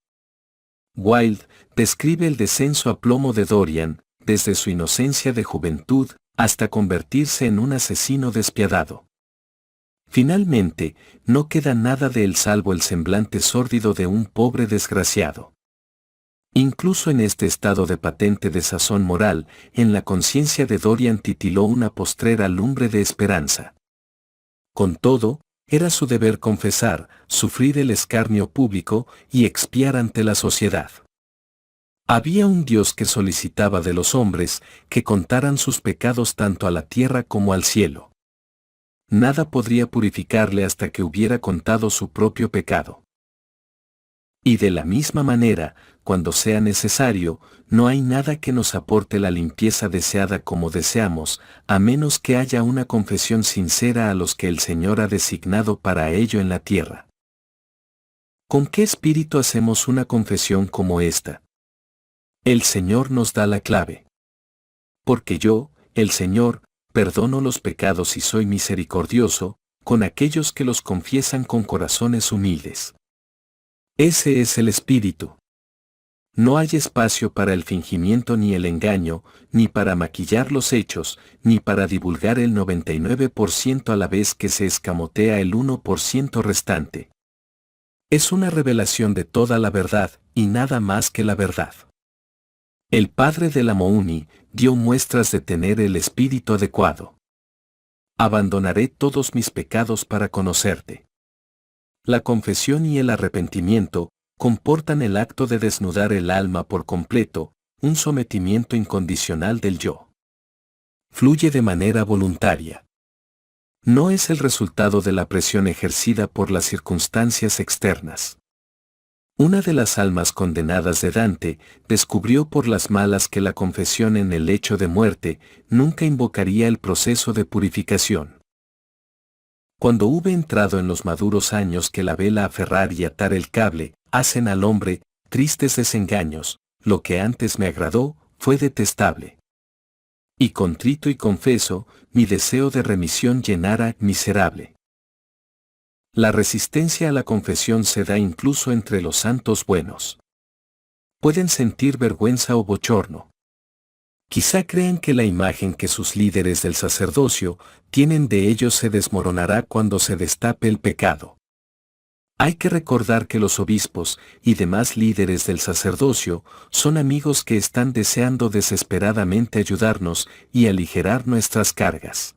Wilde describe el descenso a plomo de Dorian, desde su inocencia de juventud, hasta convertirse en un asesino despiadado. Finalmente, no queda nada de él salvo el semblante sórdido de un pobre desgraciado. Incluso en este estado de patente desazón moral, en la conciencia de Dorian titiló una postrera lumbre de esperanza. Con todo, era su deber confesar, sufrir el escarnio público y expiar ante la sociedad. Había un Dios que solicitaba de los hombres que contaran sus pecados tanto a la tierra como al cielo. Nada podría purificarle hasta que hubiera contado su propio pecado. Y de la misma manera, cuando sea necesario, no hay nada que nos aporte la limpieza deseada como deseamos, a menos que haya una confesión sincera a los que el Señor ha designado para ello en la tierra. ¿Con qué espíritu hacemos una confesión como esta? El Señor nos da la clave. Porque yo, el Señor, perdono los pecados y soy misericordioso, con aquellos que los confiesan con corazones humildes. Ese es el espíritu. No hay espacio para el fingimiento ni el engaño, ni para maquillar los hechos, ni para divulgar el 99% a la vez que se escamotea el 1% restante. Es una revelación de toda la verdad, y nada más que la verdad. El padre de la Mouni dio muestras de tener el espíritu adecuado. Abandonaré todos mis pecados para conocerte. La confesión y el arrepentimiento comportan el acto de desnudar el alma por completo, un sometimiento incondicional del yo. Fluye de manera voluntaria. No es el resultado de la presión ejercida por las circunstancias externas. Una de las almas condenadas de Dante descubrió por las malas que la confesión en el lecho de muerte nunca invocaría el proceso de purificación. Cuando hube entrado en los maduros años que la vela aferrar y atar el cable hacen al hombre, tristes desengaños, lo que antes me agradó, fue detestable. Y contrito y confeso, mi deseo de remisión llenara miserable. La resistencia a la confesión se da incluso entre los santos buenos. Pueden sentir vergüenza o bochorno. Quizá crean que la imagen que sus líderes del sacerdocio tienen de ellos se desmoronará cuando se destape el pecado. Hay que recordar que los obispos y demás líderes del sacerdocio son amigos que están deseando desesperadamente ayudarnos y aligerar nuestras cargas.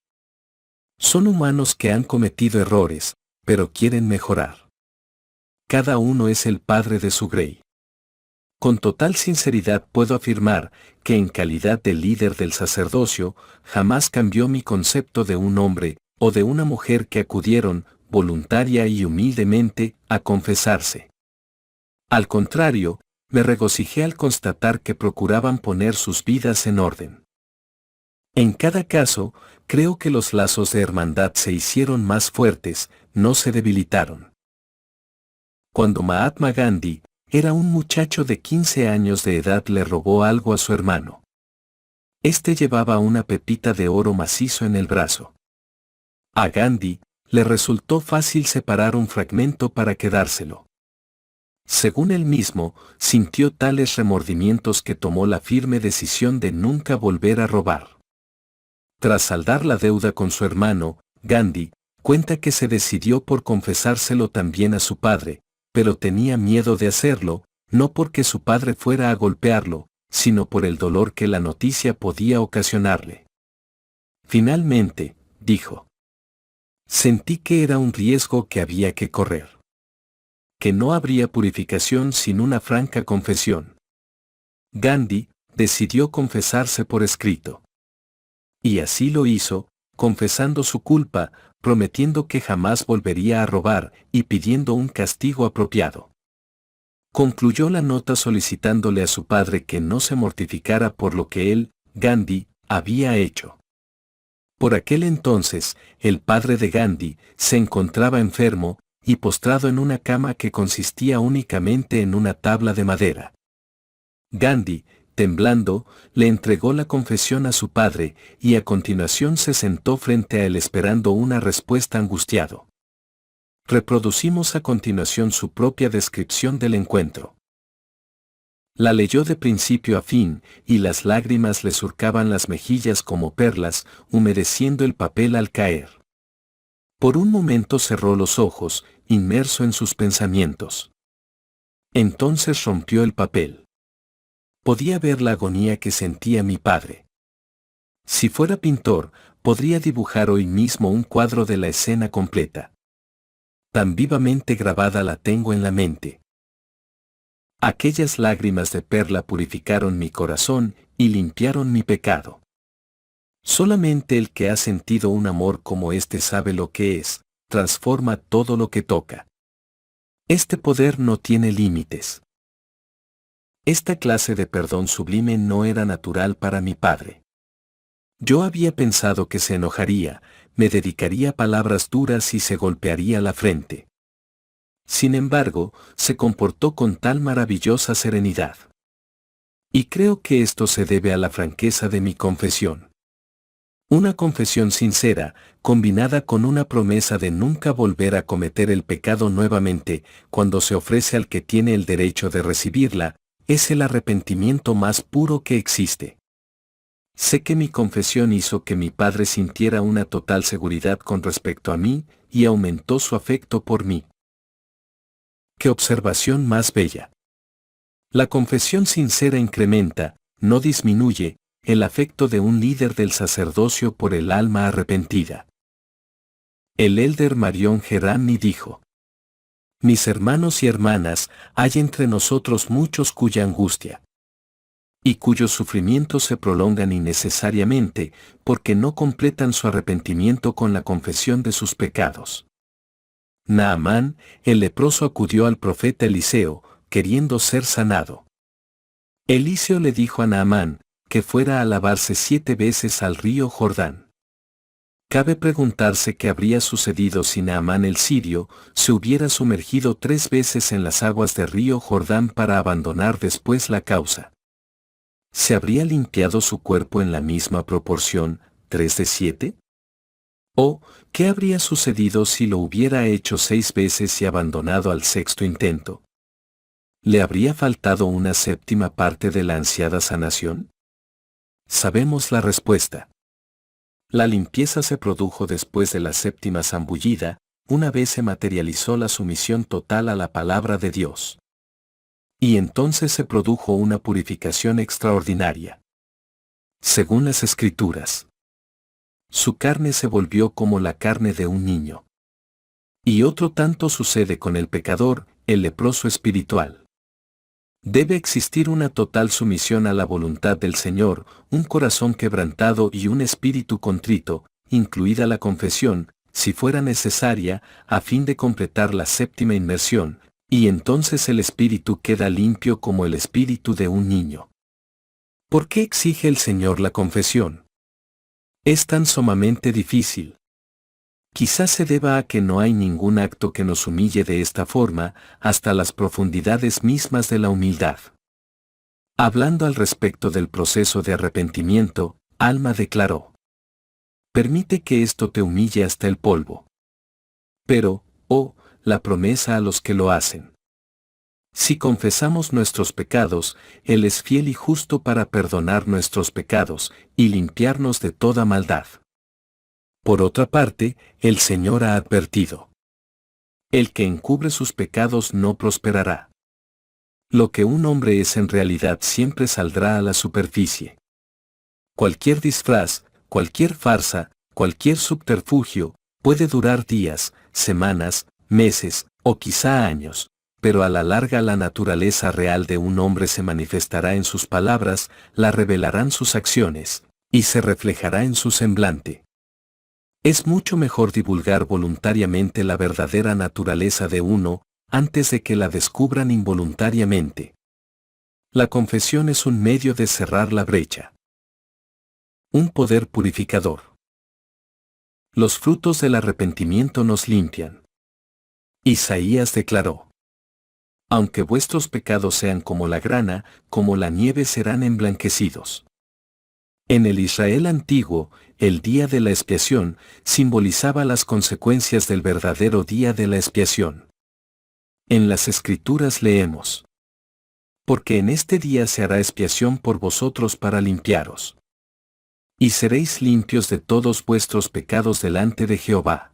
Son humanos que han cometido errores, pero quieren mejorar. Cada uno es el padre de su grey. Con total sinceridad puedo afirmar que en calidad de líder del sacerdocio, jamás cambió mi concepto de un hombre o de una mujer que acudieron, voluntaria y humildemente, a confesarse. Al contrario, me regocijé al constatar que procuraban poner sus vidas en orden. En cada caso, creo que los lazos de hermandad se hicieron más fuertes, no se debilitaron. Cuando Mahatma Gandhi era un muchacho de 15 años de edad, le robó algo a su hermano. Este llevaba una pepita de oro macizo en el brazo. A Gandhi le resultó fácil separar un fragmento para quedárselo. Según él mismo, sintió tales remordimientos que tomó la firme decisión de nunca volver a robar. Tras saldar la deuda con su hermano, Gandhi cuenta que se decidió por confesárselo también a su padre, pero tenía miedo de hacerlo, no porque su padre fuera a golpearlo, sino por el dolor que la noticia podía ocasionarle. Finalmente, dijo: sentí que era un riesgo que había que correr. Que no habría purificación sin una franca confesión. Gandhi decidió confesarse por escrito. Y así lo hizo, confesando su culpa, prometiendo que jamás volvería a robar y pidiendo un castigo apropiado. Concluyó la nota solicitándole a su padre que no se mortificara por lo que él, Gandhi, había hecho. Por aquel entonces, el padre de Gandhi se encontraba enfermo y postrado en una cama que consistía únicamente en una tabla de madera. Gandhi, temblando, le entregó la confesión a su padre y a continuación se sentó frente a él esperando una respuesta angustiado. Reproducimos a continuación su propia descripción del encuentro. La leyó de principio a fin, y las lágrimas le surcaban las mejillas como perlas, humedeciendo el papel al caer. Por un momento cerró los ojos, inmerso en sus pensamientos. Entonces rompió el papel. Podía ver la agonía que sentía mi padre. Si fuera pintor, podría dibujar hoy mismo un cuadro de la escena completa. Tan vivamente grabada la tengo en la mente. Aquellas lágrimas de perla purificaron mi corazón y limpiaron mi pecado. Solamente el que ha sentido un amor como este sabe lo que es, transforma todo lo que toca. Este poder no tiene límites. Esta clase de perdón sublime no era natural para mi padre. Yo había pensado que se enojaría, me dedicaría palabras duras y se golpearía la frente. Sin embargo, se comportó con tal maravillosa serenidad. Y creo que esto se debe a la franqueza de mi confesión. Una confesión sincera, combinada con una promesa de nunca volver a cometer el pecado nuevamente, cuando se ofrece al que tiene el derecho de recibirla, es el arrepentimiento más puro que existe. Sé que mi confesión hizo que mi padre sintiera una total seguridad con respecto a mí, y aumentó su afecto por mí. ¡Qué observación más bella! La confesión sincera incrementa, no disminuye, el afecto de un líder del sacerdocio por el alma arrepentida. El elder Marion Gerani dijo: mis hermanos y hermanas, hay entre nosotros muchos cuya angustia y cuyos sufrimientos se prolongan innecesariamente, porque no completan su arrepentimiento con la confesión de sus pecados. Naamán, el leproso, acudió al profeta Eliseo, queriendo ser sanado. Eliseo le dijo a Naamán que fuera a lavarse 7 veces al río Jordán. Cabe preguntarse qué habría sucedido si Naamán el sirio se hubiera sumergido 3 veces en las aguas del río Jordán para abandonar después la causa. ¿Se habría limpiado su cuerpo en la misma proporción, 3 de 7? ¿O qué habría sucedido si lo hubiera hecho 6 veces y abandonado al 6º intento? ¿Le habría faltado una 7ª parte de la ansiada sanación? Sabemos la respuesta. La limpieza se produjo después de la 7ª zambullida, una vez se materializó la sumisión total a la palabra de Dios. Y entonces se produjo una purificación extraordinaria. Según las Escrituras, su carne se volvió como la carne de un niño. Y otro tanto sucede con el pecador, el leproso espiritual. Debe existir una total sumisión a la voluntad del Señor, un corazón quebrantado y un espíritu contrito, incluida la confesión, si fuera necesaria, a fin de completar la 7ª inmersión, Y entonces el espíritu queda limpio como el espíritu de un niño. ¿Por qué exige el Señor la confesión? Es tan sumamente difícil. Quizás se deba a que no hay ningún acto que nos humille de esta forma, hasta las profundidades mismas de la humildad. Hablando al respecto del proceso de arrepentimiento, Alma declaró: permite que esto te humille hasta el polvo. Pero, la promesa a los que lo hacen. Si confesamos nuestros pecados, Él es fiel y justo para perdonar nuestros pecados y limpiarnos de toda maldad. Por otra parte, el Señor ha advertido: el que encubre sus pecados no prosperará. Lo que un hombre es en realidad siempre saldrá a la superficie. Cualquier disfraz, cualquier farsa, cualquier subterfugio, puede durar días, semanas, meses, o quizá años, pero a la larga la naturaleza real de un hombre se manifestará en sus palabras, la revelarán sus acciones, y se reflejará en su semblante. Es mucho mejor divulgar voluntariamente la verdadera naturaleza de uno, antes de que la descubran involuntariamente. La confesión es un medio de cerrar la brecha. Un poder purificador. Los frutos del arrepentimiento nos limpian. Isaías declaró: aunque vuestros pecados sean como la grana, como la nieve serán emblanquecidos. En el Israel antiguo, el día de la expiación simbolizaba las consecuencias del verdadero día de la expiación. En las Escrituras leemos: porque en este día se hará expiación por vosotros para limpiaros. Y seréis limpios de todos vuestros pecados delante de Jehová.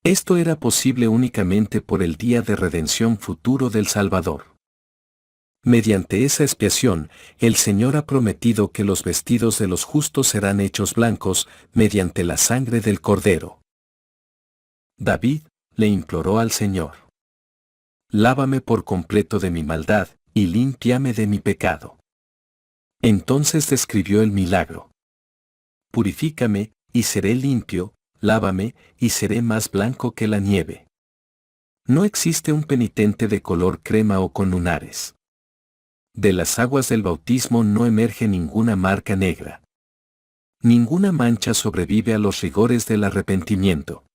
Esto era posible únicamente por el día de redención futuro del Salvador. Mediante esa expiación, el Señor ha prometido que los vestidos de los justos serán hechos blancos, mediante la sangre del Cordero. David le imploró al Señor: lávame por completo de mi maldad, y límpiame de mi pecado. Entonces describió el milagro: purifícame, y seré limpio, lávame, y seré más blanco que la nieve. No existe un penitente de color crema o con lunares. De las aguas del bautismo no emerge ninguna marca negra. Ninguna mancha sobrevive a los rigores del arrepentimiento.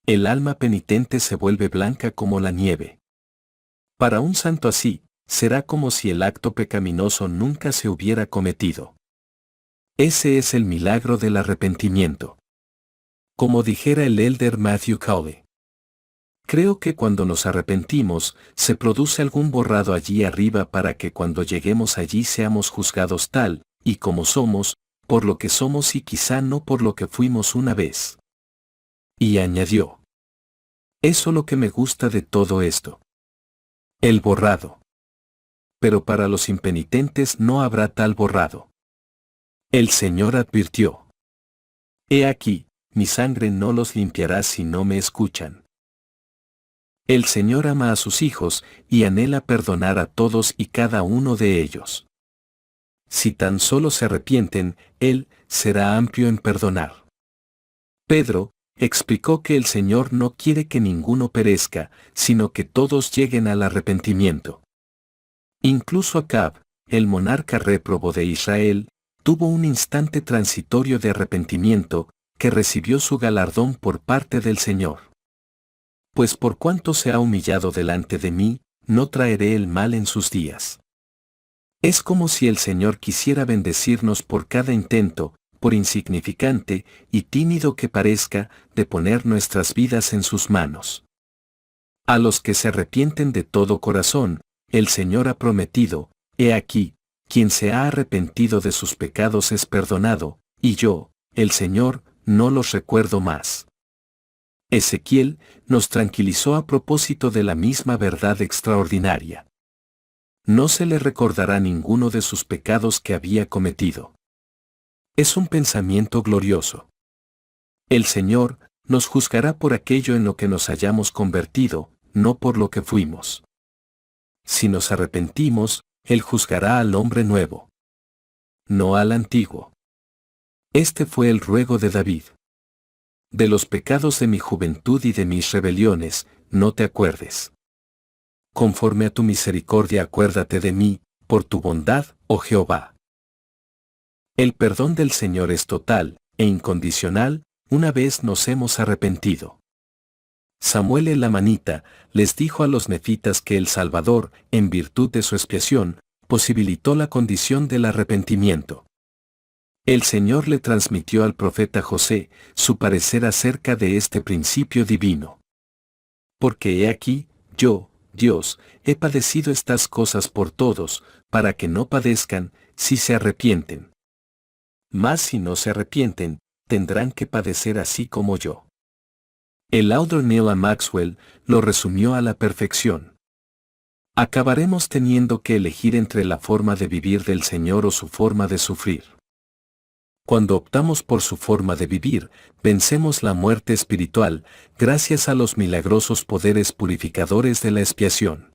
El alma penitente se vuelve blanca como la nieve. Para un santo así, será como si el acto pecaminoso nunca se hubiera cometido. Ese es el milagro del arrepentimiento. Como dijera el elder Matthew Cowley: creo que cuando nos arrepentimos, se produce algún borrado allí arriba para que cuando lleguemos allí seamos juzgados tal y como somos, por lo que somos y quizá no por lo que fuimos una vez. Y añadió: eso lo que me gusta de todo esto. El borrado. Pero para los impenitentes no habrá tal borrado. El Señor advirtió: he aquí, mi sangre no los limpiará si no me escuchan. El Señor ama a sus hijos y anhela perdonar a todos y cada uno de ellos. Si tan solo se arrepienten, Él será amplio en perdonar. Pedro explicó que el Señor no quiere que ninguno perezca, sino que todos lleguen al arrepentimiento. Incluso Acab, el monarca réprobo de Israel, tuvo un instante transitorio de arrepentimiento, que recibió su galardón por parte del Señor. Pues por cuanto se ha humillado delante de mí, no traeré el mal en sus días. Es como si el Señor quisiera bendecirnos por cada intento, por insignificante y tímido que parezca, de poner nuestras vidas en sus manos. A los que se arrepienten de todo corazón, el Señor ha prometido: he aquí, quien se ha arrepentido de sus pecados es perdonado, y yo, el Señor, no los recuerdo más. Ezequiel nos tranquilizó a propósito de la misma verdad extraordinaria. No se le recordará ninguno de sus pecados que había cometido. Es un pensamiento glorioso. El Señor nos juzgará por aquello en lo que nos hayamos convertido, no por lo que fuimos. Si nos arrepentimos, Él juzgará al hombre nuevo, no al antiguo. Este fue el ruego de David: de los pecados de mi juventud y de mis rebeliones, no te acuerdes. conforme a tu misericordia acuérdate de mí, por tu bondad, oh Jehová. El perdón del Señor es total e incondicional, una vez nos hemos arrepentido. Samuel el amanita les dijo a los nefitas que el Salvador, en virtud de su expiación, posibilitó la condición del arrepentimiento. El Señor le transmitió al profeta José su parecer acerca de este principio divino. Porque he aquí, yo, Dios, he padecido estas cosas por todos, para que no padezcan, si se arrepienten. Mas si no se arrepienten, tendrán que padecer así como yo. El autor Neil A. Maxwell lo resumió a la perfección. Acabaremos teniendo que elegir entre la forma de vivir del Señor o su forma de sufrir. Cuando optamos por su forma de vivir, vencemos la muerte espiritual, gracias a los milagrosos poderes purificadores de la expiación.